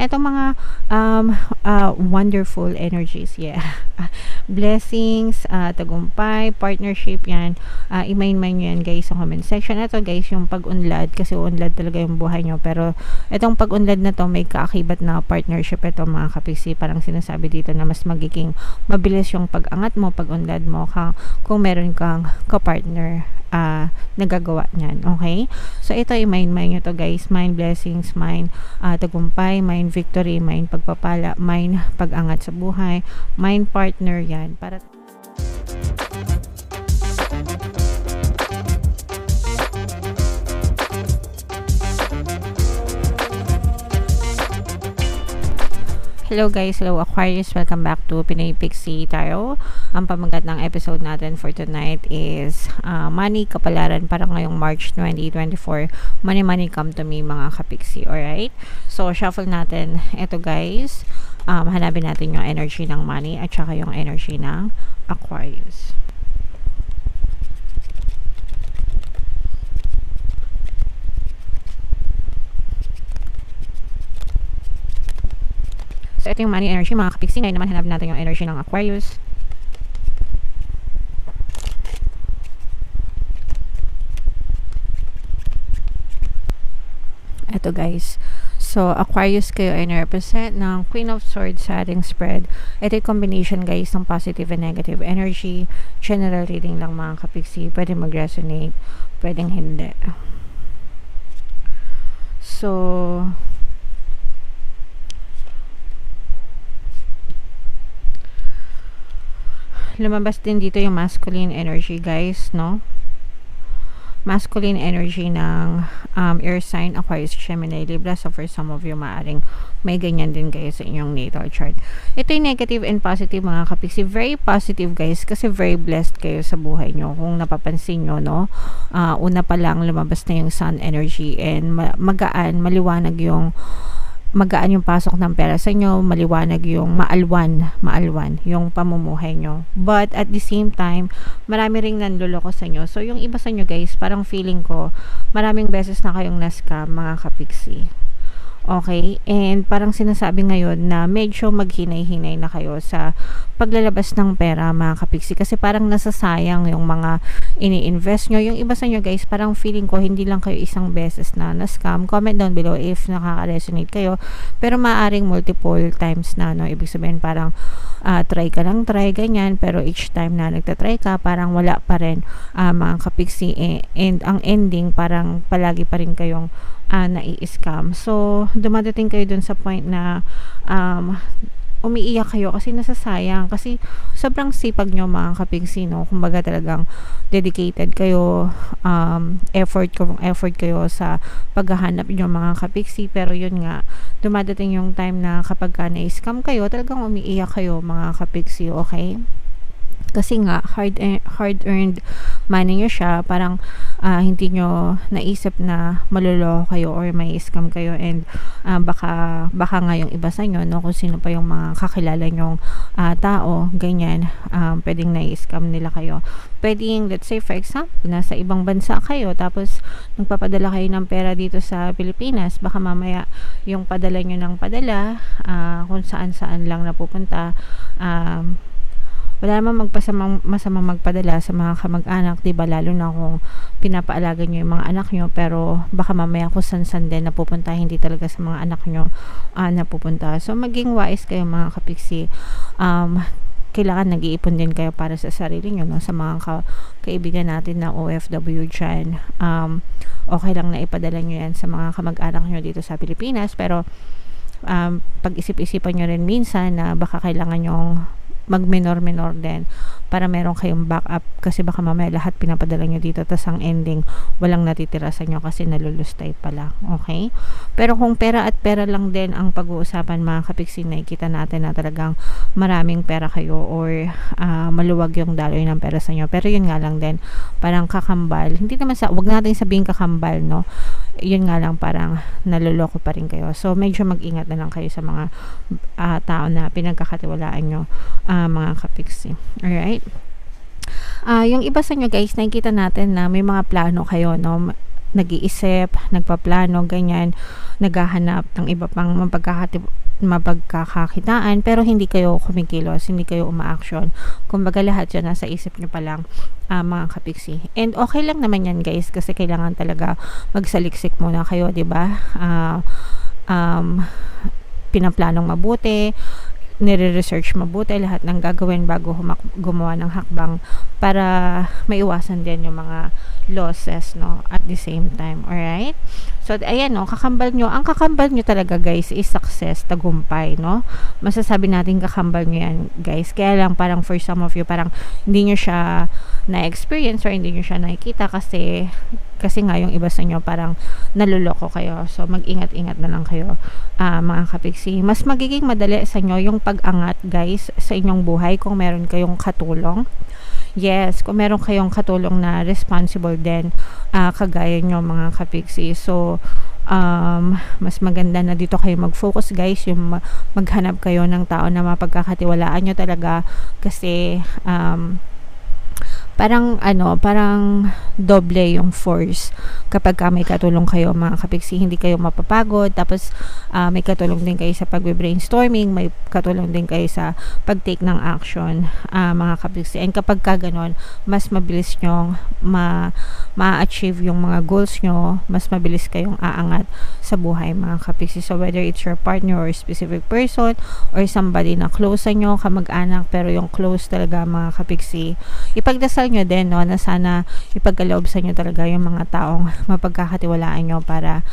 Itong mga wonderful energies, yeah. Blessings, tagumpay, partnership, yan. I-main nyo yan guys sa comment section. Ito guys, yung pag-unlad, kasi unlad talaga yung buhay nyo. Pero itong pag-unlad na to, may kaakibat na partnership ito mga kapiksi. Parang sinasabi dito na mas magiging mabilis yung pag-angat mo, pag-unlad mo, kung meron kang ka-partner nagagawa niyan. Okay? So, ito i-main nyo to guys. Main blessings, main tagumpay, main victory, main pagpapala, main pag-angat sa buhay, main partner yan. Para hello guys, hello Aquarius, welcome back to Pinay Pixie Tarot. Ang pamagat ng episode natin for tonight is money kapalaran para ngayong March 2024. Money come to me mga kapixie, alright? So shuffle natin ito guys. Hanapin natin yung energy ng money at saka yung energy ng Aquarius. So, ito yung money energy, mga kapixie. Ngayon naman, hanapin natin yung energy ng Aquarius. Ito guys. So, Aquarius kayo ay na-represent ng Queen of Swords sa ating spread. Ito yung combination guys ng positive and negative energy. General reading lang mga kapixie. Pwede mag-resonate, pwedeng hindi. So, lumabas din dito yung masculine energy guys, no? Masculine energy ng air sign, Aquarius, Gemini, Libra. So for some of you, maaring may ganyan din kayo sa inyong natal chart. Ito yung negative and positive mga kapiksi. Very positive guys, kasi very blessed kayo sa buhay nyo. Kung napapansin nyo, no? Una pa lang lumabas na yung sun energy and magaan, maliwanag yung magaan yung pasok ng pera sa inyo, maliwanag yung maalwan yung pamumuhay nyo. But at the same time, marami ring nanluloko sa inyo. So yung iba sa inyo guys, parang feeling ko, maraming beses na kayong na-scam mga kapiksi. Okay? And parang sinasabi ngayon na medyo maghinay-hinay na kayo sa paglalabas ng pera mga kapiksi, kasi parang nasasayang yung mga ini-invest nyo. Yung iba sa inyo guys, parang feeling ko hindi lang kayo isang beses na na-scam. Comment down below if nakaka-resonate kayo. Pero maaaring multiple times na, no? Ibig sabihin parang try ka lang try, ganyan. Pero each time na nagtatry ka, parang wala pa rin mga kapiksi. And ang ending, parang palagi pa rin kayong nai-scam. So, dumadating kayo dun sa point na umiiyak kayo kasi nasasayang, kasi sobrang sipag nyo mga kapiksi, no? Kumbaga talagang dedicated kayo, effort kayo sa paghahanap nyo mga kapiksi, pero yun nga, dumadating yung time na kapag na-scam kayo, talagang umiiyak kayo mga kapiksi, okay? Kasi nga hard-earned money nyo siya, parang hindi nyo naisip na maluloko kayo or may scam kayo, and baka nga yung iba sa inyo, no, kung sino pa yung mga kakilala nyong tao, ganyan, pwedeng na-scam nila kayo. Pwedeng, let's say for example, nasa ibang bansa kayo, tapos nagpapadala kayo ng pera dito sa Pilipinas, baka mamaya yung padala nyo ng padala, kung saan-saan lang napupunta, wala naman masamang magpadala sa mga kamag-anak, diba? Lalo na kung pinapaalaga nyo yung mga anak nyo, pero baka mamaya kung san-san din napupunta, hindi talaga sa mga anak nyo napupunta. So maging wise kayo mga kapiksi. Kailangan nag-iipon din kayo para sa sarili nyo, no? Sa mga kaibigan natin na OFW dyan, okay lang na ipadala nyo yan sa mga kamag-anak nyo dito sa Pilipinas, pero pag-isip-isipan nyo rin minsan na baka kailangan nyong mag-minor din para meron kayong backup, kasi baka mamaya lahat pinapadala nyo dito, tas ang ending walang natitira sa inyo kasi nalulustay pala. Okay? Pero kung pera at pera lang din ang pag-uusapan mga kapiksi, nakikita natin na talagang maraming pera kayo or maluwag yung daloy ng pera sa inyo. Pero yun nga lang din, parang kakambal, hindi naman wag natin sabihin kakambal, no? Yun nga lang, parang naluloko pa rin kayo. So medyo mag-ingat na lang kayo sa mga tao na pinagkakatiwalaan nyo mga kapiksi. Alright? Yung iba sa inyo guys, nakikita natin na may mga plano kayo, no? nag-iisip, nagpaplano, ganyan, naghahanap ng iba pang mapagkakakitaan, pero hindi kayo kumikilos, hindi kayo uma-action. Kumbaga lahat yan nasa isip nyo pa lang, mga kapiksi. And okay lang naman yan guys, kasi kailangan talaga magsaliksik muna kayo, 'di ba? Pinaplanong mabuti, nire-research mabuti lahat ng gagawin bago gumawa ng hakbang para maiwasan din yung mga losses, no, at the same time. Alright? So, ayan, no, ang kakambal nyo talaga, guys, is success, tagumpay, no? Masasabi natin kakambal nyo yan, guys. Kaya lang, parang for some of you, parang hindi nyo siya na-experience or hindi nyo siya nakikita kasi nga yung iba sa inyo parang naluloko kayo. So, mag-ingat-ingat na lang kayo, mga kapiksi. Mas magiging madali sa inyo yung pag-angat, guys, sa inyong buhay kung meron kayong katulong. Yes, kung meron kayong katulong na responsible din, kagaya nyo, mga kapiksi. So, mas maganda na dito kayo mag-focus, guys, yung maghanap kayo ng tao na mapagkakatiwalaan nyo talaga kasi, parang doble yung force kapag may katulong kayo, mga kapiksi. Hindi kayo mapapagod, tapos may katulong din kayo sa pag-brainstorming, may katulong din kayo sa pag-take ng action, mga kapiksi. And kapag ganon, mas mabilis nyong ma-achieve yung mga goals nyo, mas mabilis kayong aangat sa buhay, mga kapiksi. So whether it's your partner or specific person or somebody na close sa nyo, kamag-anak, pero yung close talaga, mga kapiksi, ipagdasal nyo din, no, na sana ipagkaloob sa inyo talaga yung mga taong mapagkakatiwalaan nyo para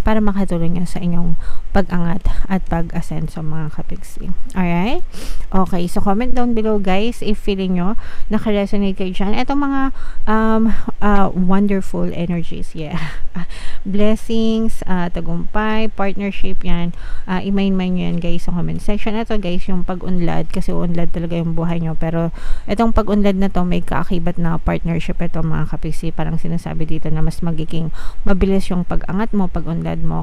makatulong nyo sa inyong pag-angat at pag-asenso, mga kapiksi. Alright? Okay, so comment down below, guys, if feeling nyo naka-resonate kayo dyan. Itong mga wonderful energies, yeah. Blessings, tagumpay, partnership, yan. I-main-main nyo yan, guys, sa comment section. Ito, guys, yung pag-unlad, kasi unlad talaga yung buhay nyo, pero itong pag-unlad na to, may kaakibat na partnership ito, mga kapiksi. Parang sinasabi dito na mas magiging mabilis yung pag-angat mo, pag-unlad mo,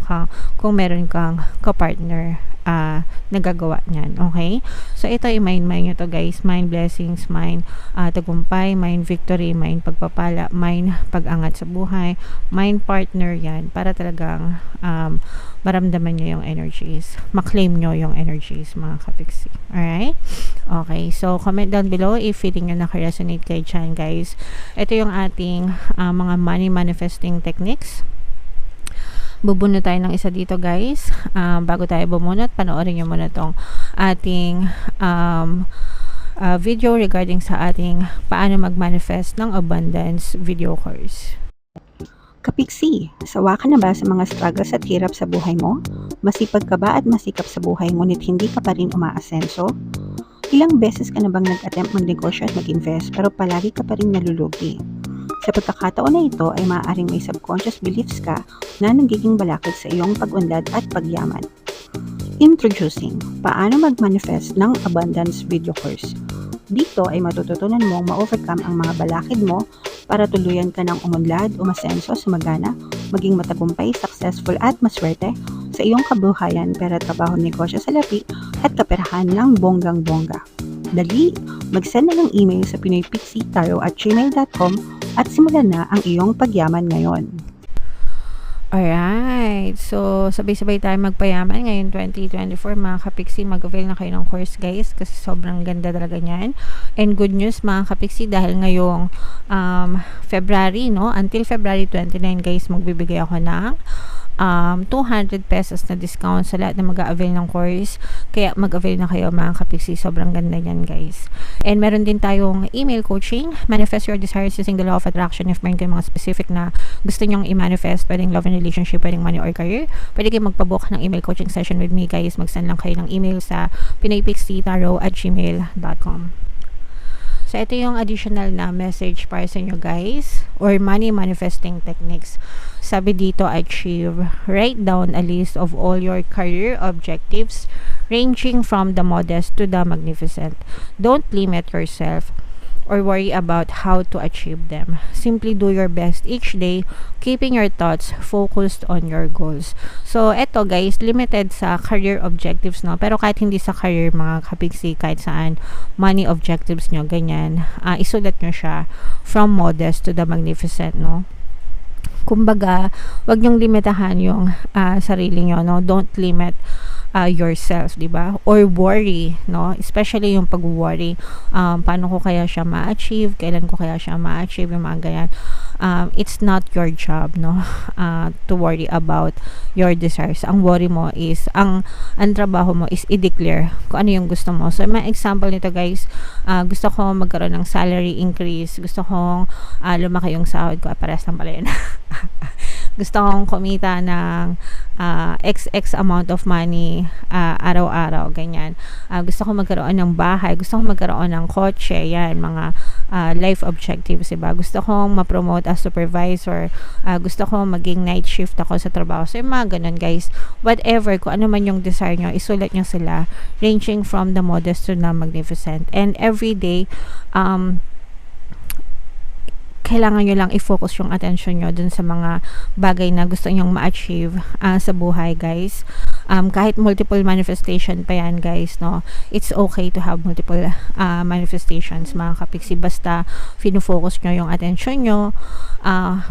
kung meron kang kapartner nagagawa niyan. Okay? So, ito, i-mind nyo to, guys. Mind blessings, mind tagumpay, mind victory, mind pagpapala, mind pag-angat sa buhay, mind partner, yan. Para talagang maramdaman nyo yung energies. Maklaim nyo yung energies, mga kapiksi. Alright? Okay. So, comment down below if feeling nyo naka-resonate kayo dyan, guys. Ito yung ating mga money manifesting techniques. Bubunot tayo ng isa dito, guys. Bago tayo bumunot, panoorin nyo muna tong ating video regarding sa ating paano mag-manifest ng abundance video course. Kapiksi, sawa ka na ba sa mga struggles at hirap sa buhay mo? Masipag ka ba at masikap sa buhay ngunit hindi ka pa rin umaasenso? Ilang beses ka na bang nag-attempt magnegosyo at mag-invest pero palagi ka pa rin nalulugi? Sa pagkakataon na ito ay maaaring may subconscious beliefs ka na nagiging balakid sa iyong pag-unlad at pagyaman. Introducing, paano mag-manifest ng abundance video course. Dito ay matututunan mong ma-overcome ang mga balakid mo para tuluyan ka ng umunlad, umasenso, sumagana, maging matagumpay, successful at maswerte sa iyong kabuhayan, pera, trabaho, negosyo, salapi at kaperahan ng bonggang-bongga. Dali, mag-send na ng email sa pinoypixitaro@gmail.com at simulan na ang iyong pagyaman ngayon. Alright. So, sabay-sabay tayo magpayaman ngayon 2024, mga kapiksi. Mag-avail na kayo ng course, guys, kasi sobrang ganda talaga niyan. And good news, mga kapiksi, dahil ngayong February, no, until February 29, guys, magbibigay ako ng 200 pesos na discount sa lahat na mag-a-avail ng course. Kaya mag-avail na kayo, mga kapiksi. Sobrang ganda yan, guys. And meron din tayong email coaching, manifest your desires using the law of attraction. If meron kayong mga specific na gusto nyong i-manifest, pwedeng love and relationship, pwedeng money or career, pwede kayong magpabook ng email coaching session with me, guys. Mag-send lang kayo ng email sa pinoypixitaro@gmail.com. So, ito yung additional na message para sa inyo, guys, or money manifesting techniques. Sabi dito, achieve. Write down a list of all your career objectives ranging from the modest to the magnificent. Don't limit yourself or worry about how to achieve them. Simply do your best each day, keeping your thoughts focused on your goals. So, eto, guys, limited sa career objectives, no? Pero kahit hindi sa career, mga kapiksi, kahit saan, money objectives nyo, ganyan, isulat nyo siya from modest to the magnificent, no? kumbaga, wag niyong limitahan yung sarili niyo, no? Don't limit yourself, di ba? Or worry, no? Especially yung pag-worry. Paano ko kaya siya ma-achieve? Kailan ko kaya siya ma-achieve? Yung mga ganyan. It's not your job, no? To worry about your desires. Ang worry mo is, ang trabaho mo is i-declare kung ano yung gusto mo. So, may example nito, guys. Gusto ko magkaroon ng salary increase. Gusto kong lumaki yung sahod ko. Parehas lang pala yun. Gusto kong kumita ng XX amount of money araw-araw, ganyan. Gusto ko magkaroon ng bahay, gusto ko magkaroon ng kotse, yan, mga life objectives, diba? Gusto kong ma-promote as supervisor, gusto ko maging night shift ako sa trabaho. So, yung mga ganun, guys. Whatever, kung ano man yung desire nyo, isulat nyo sila, ranging from the modest to the magnificent. And every day, kailangan nyo lang i-focus yung attention nyo dun sa mga bagay na gusto nyong ma-achieve sa buhay, guys. Kahit multiple manifestation pa yan, guys, no? It's okay to have multiple manifestations, mga kapiksi. Basta fino-focus nyo yung attention nyo.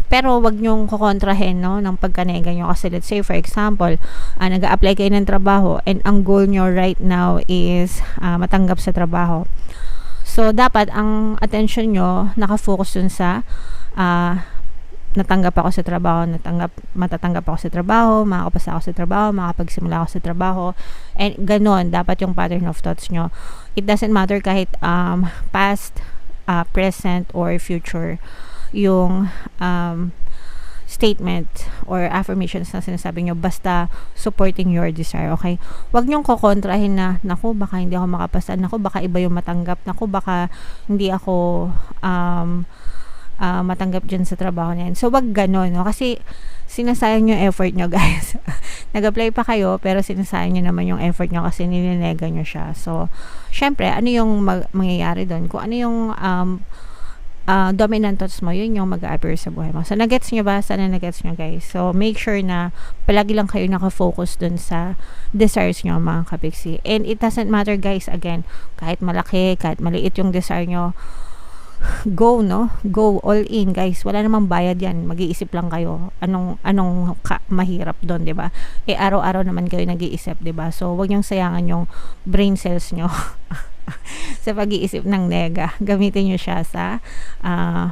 Pero wag nyong kukontrahin, no, ng pagkanega nyo. Kasi let's say, for example, nag-a-apply kayo ng trabaho and ang goal nyo right now is matanggap sa trabaho. So, dapat ang attention nyo nakafocus dun sa natanggap ako sa trabaho, matatanggap ako sa trabaho, makakapasa ako sa trabaho, makapagsimula ako sa trabaho, and ganon, dapat yung pattern of thoughts nyo. It doesn't matter kahit past, present, or future yung statement or affirmations na sinasabi nyo, basta supporting your desire, okay? Huwag nyong kukontrahin na, naku, baka hindi ako makapasa, naku, baka iba yung matanggap, naku, baka hindi ako matanggap dyan sa trabaho na yan. So, wag ganon, no? Kasi sinasayang yung effort nyo, guys. Nag-apply pa kayo, pero sinasayang nyo naman yung effort nyo kasi nilinega nyo siya. So, syempre, ano yung mangyayari doon? Kung ano yung dominant thoughts mo, yun yung mag-appear sa buhay mo. So, nagets nyo ba? Sana nagets nyo, guys. So, make sure na palagi lang kayo nakafocus dun sa desires nyo, mga kapiksi. And it doesn't matter, guys, again, kahit malaki, kahit maliit yung desire nyo, go, no? Go all in, guys. Wala namang bayad yan. Mag-iisip lang kayo. Anong mahirap doon, 'di ba? Araw-araw naman kayo nag-iisip, 'di ba? So, wag niyong sayangan yung brain cells nyo sa pag-iisip ng nega. Gamitin nyo siya sa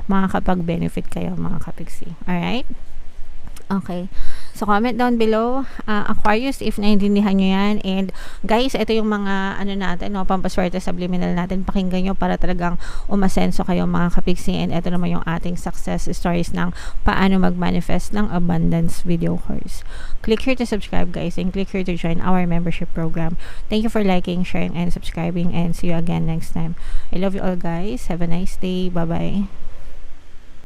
makakapag-benefit kayo, mga kapiksi. Alright? Okay. So, comment down below, Aquarius, if naintindihan nyo yan. And, guys, ito yung mga, natin, no, pampaswerte subliminal natin. Pakinggan nyo para talagang umasenso kayo, mga kapiksi. And, ito naman yung ating success stories ng paano mag-manifest ng abundance video course. Click here to subscribe, guys, and click here to join our membership program. Thank you for liking, sharing, and subscribing. And see you again next time. I love you all, guys. Have a nice day. Bye-bye.